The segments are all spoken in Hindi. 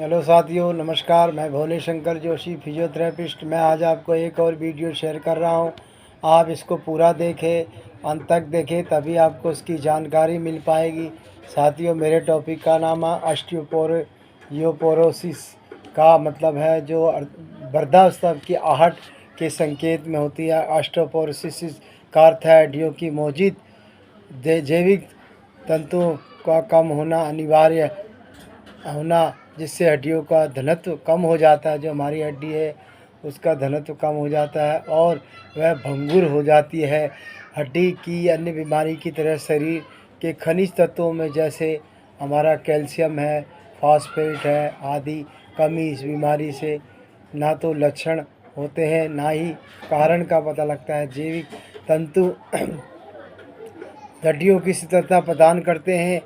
हेलो साथियों, नमस्कार। मैं भोले शंकर जोशी, फिजियोथेरेपिस्ट। मैं आज आपको एक और वीडियो शेयर कर रहा हूं। आप इसको पूरा देखें, अंत तक देखें, तभी आपको इसकी जानकारी मिल पाएगी। साथियों, मेरे टॉपिक का नाम है ऑस्टियोपोरोसिस। का मतलब है जो वृद्धावस्था की आहट के संकेत में होती है। ऑस्टियोपोरोसिस का अर्थ है हड्डियों की मौजूद जैविक तंतुओं का कम होना, अनिवार्य होना, जिससे हड्डियों का घनत्व कम हो जाता है। जो हमारी हड्डी है उसका घनत्व कम हो जाता है और वह भंगुर हो जाती है। हड्डी की अन्य बीमारी की तरह शरीर के खनिज तत्वों में, जैसे हमारा कैल्शियम है, फॉस्फेट है आदि, कमी इस बीमारी से ना तो लक्षण होते हैं ना ही कारण का पता लगता है। जैविक तंतु हड्डियों की स्थिरता प्रदान करते हैं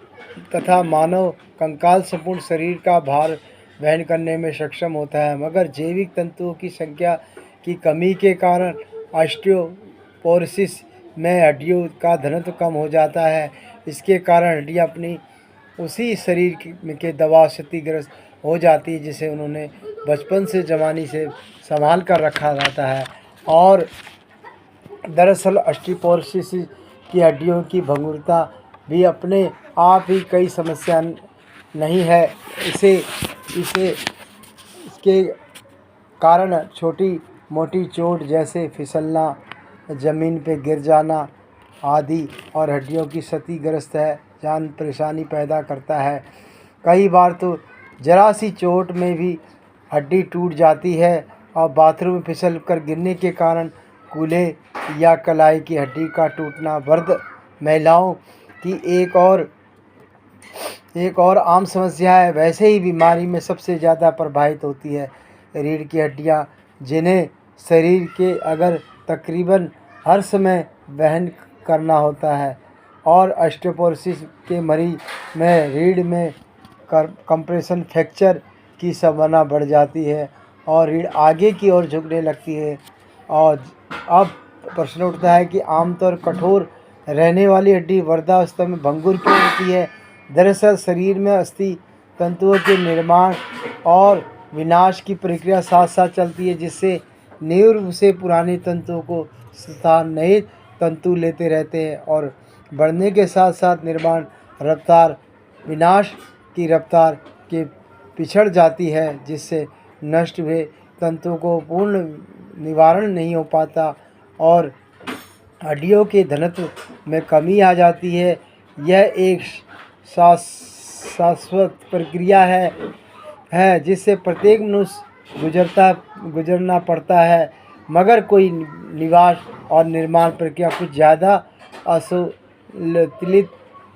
तथा मानव कंकाल संपूर्ण शरीर का भार वहन करने में सक्षम होता है, मगर जैविक तंतुओं की संख्या की कमी के कारण ऑस्टियोपोरोसिस में हड्डियों का घनत्व कम हो जाता है। इसके कारण हड्डियाँ अपनी उसी शरीर के दबाव से क्षतिग्रस्त हो जाती है जिसे उन्होंने बचपन से जवानी से संभाल कर रखा जाता है। और दरअसल ऑस्टियोपोरोसिस की हड्डियों की भंगुरता भी अपने आप ही कई समस्या नहीं है। इसे इसे इसके कारण छोटी मोटी चोट जैसे फिसलना, ज़मीन पे गिर जाना आदि और हड्डियों की क्षतिग्रस्त है जान परेशानी पैदा करता है। कई बार तो जरा सी चोट में भी हड्डी टूट जाती है और बाथरूम में फिसल कर गिरने के कारण कूल्हे या कलाई की हड्डी का टूटना वृद्ध महिलाओं की एक और आम समस्या है। वैसे ही बीमारी में सबसे ज़्यादा प्रभावित होती है रीढ़ की हड्डियाँ, जिन्हें शरीर के अगर तकरीबन हर समय वहन करना होता है। और ऑस्टियोपोरोसिस के मरीज में रीढ़ में कंप्रेशन फ्रैक्चर की संभावना बढ़ जाती है और रीढ़ आगे की ओर झुकने लगती है। और अब प्रश्न उठता है कि आमतौर कठोर रहने वाली हड्डी वृद्धावस्था में भंगुर क्यों होती है। दरअसल शरीर में अस्थि तंतुओं के निर्माण और विनाश की प्रक्रिया साथ साथ चलती है, जिससे नींव से पुराने तंतुओं को स्थान नए तंतु लेते रहते हैं और बढ़ने के साथ साथ निर्माण रफ्तार विनाश की रफ्तार के पिछड़ जाती है, जिससे नष्ट हुए तंतुओं को पूर्ण निवारण नहीं हो पाता और हड्डियों के घनत्व में कमी आ जाती है। यह एक शाश्वत प्रक्रिया है जिससे प्रत्येक मनुष्य गुजरना पड़ता है, मगर कोई निवास और निर्माण प्रक्रिया कुछ ज़्यादा असंतुलित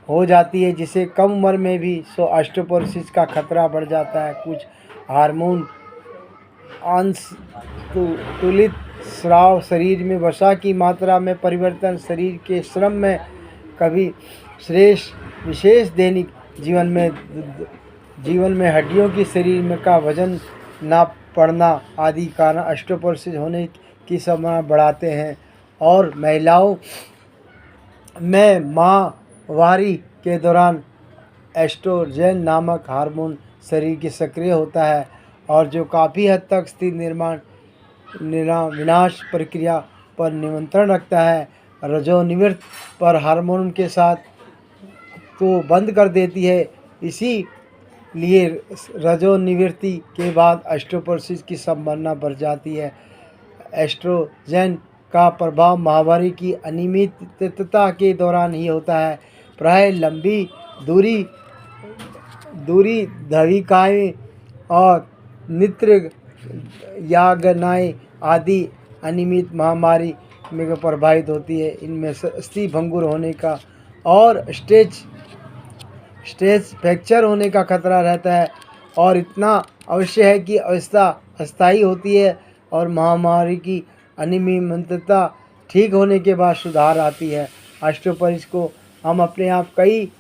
हो जाती है, जिसे कम उम्र में भी ऑस्टियोपोरोसिस का खतरा बढ़ जाता है। कुछ हार्मोन असंतुलित स्राव, शरीर में वसा की मात्रा में परिवर्तन, शरीर के श्रम में कभी श्रेष्ठ विशेष दैनिक जीवन में हड्डियों की शरीर में का वजन ना पड़ना आदि कारण ऑस्टियोपोरोसिस होने की संभावना बढ़ाते हैं। और महिलाओं में माहवारी के दौरान एस्ट्रोजन नामक हार्मोन शरीर की सक्रिय होता है और जो काफ़ी हद तक स्थिर विनाश प्रक्रिया पर नियंत्रण रखता है। रजोनिवृत्त पर हार्मोन के साथ तो बंद कर देती है। इसीलिए रजोनिवृत्ति के बाद ऑस्टियोपोरोसिस की संभावना बढ़ जाती है। एस्ट्रोजन का प्रभाव माहवारी की अनियमितता के दौरान ही होता है। प्राय लंबी दूरी धविकाएँ और नेत्र यागनाएँ आदि अनियमित महामारी में प्रभावित होती है। इनमें अस्थि भंगुर होने का और स्टेज फ्रैक्चर होने का खतरा रहता है और इतना अवश्य है कि अवस्था अस्थायी होती है और महामारी की अनियमितता ठीक होने के बाद सुधार आती है। ऑस्टियोपोरोसिस को हम अपने आप कई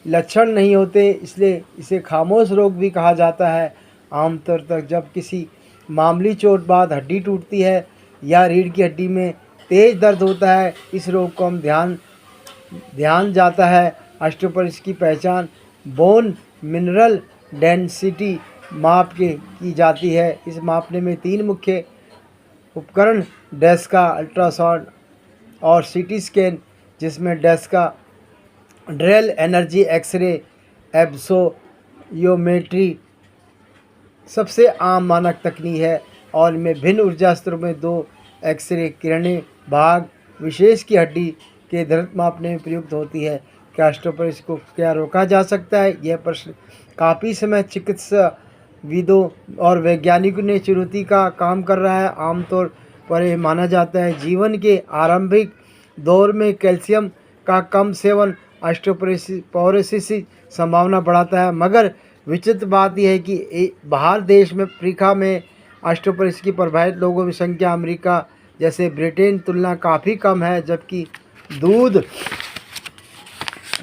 लक्षण नहीं होते, इसलिए इसे खामोश रोग भी कहा जाता है। आमतौर पर जब किसी मामूली चोट बाद हड्डी टूटती है या रीढ़ की हड्डी में तेज दर्द होता है, इस रोग को हम ध्यान जाता है। ऑस्टियोपोरोसिस की पहचान बोन मिनरल डेंसिटी माप की जाती है। इस मापने में 3 मुख्य उपकरण डेस्का, अल्ट्रासाउंड और सीटी स्कैन, जिसमें डेस्का ड्रेल एनर्जी एक्सरे एब्सोयोमेट्री सबसे आम मानक तकनीक है और इनमें भिन्न ऊर्जा स्तरों में 2 एक्सरे किरणें भाग विशेष की हड्डी के दृढ़ता मापने में प्रयुक्त होती है। क्या ऑस्टियोपोरोसिस को क्या रोका जा सकता है? यह प्रश्न काफ़ी समय चिकित्साविदों और वैज्ञानिकों ने चुनौती का काम कर रहा है। आमतौर पर यह माना जाता है जीवन के आरंभिक दौर में कैल्शियम का कम सेवन ऑस्टियोपोरोसिस की संभावना बढ़ाता है, मगर विचित्र बात यह है कि बाहर देश में अफ्रीका में ऑस्टियोपोरोसिस की प्रभावित लोगों की संख्या अमेरिका जैसे ब्रिटेन तुलना काफ़ी कम है, जबकि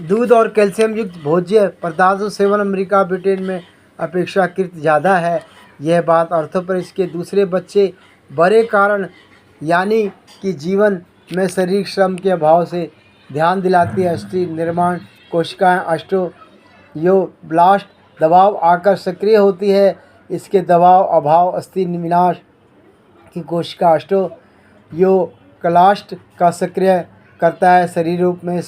दूध और कैल्शियम युक्त भोज्य पदार्थों सेवन अमेरिका ब्रिटेन में अपेक्षाकृत ज़्यादा है। यह बात ऑस्टियोपोरोसिस के दूसरे बड़े कारण यानी कि जीवन में शारीरिक श्रम के अभाव से ध्यान दिलाती है। अस्थि निर्माण कोशिकाएं ऑस्टियोब्लास्ट दबाव आकर सक्रिय होती है। इसके दबाव अभाव अस्थि विनाश की कोशिका ऑस्टियोक्लास्ट का सक्रिय करता है। शरीर रूप में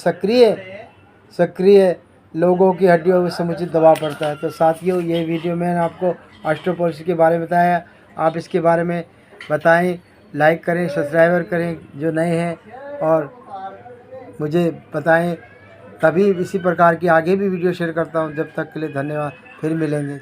सक्रिय लोगों की हड्डियों में समुचित दबाव पड़ता है। तो साथियों, ये वीडियो मैंने आपको ऑस्टियोपोरोसिस के बारे में बताया। आप इसके बारे में बताएं, लाइक करें, सब्सक्राइबर करें जो नए हैं, और मुझे बताएं, तभी इसी प्रकार की आगे भी वीडियो शेयर करता हूं। जब तक के लिए धन्यवाद, फिर मिलेंगे।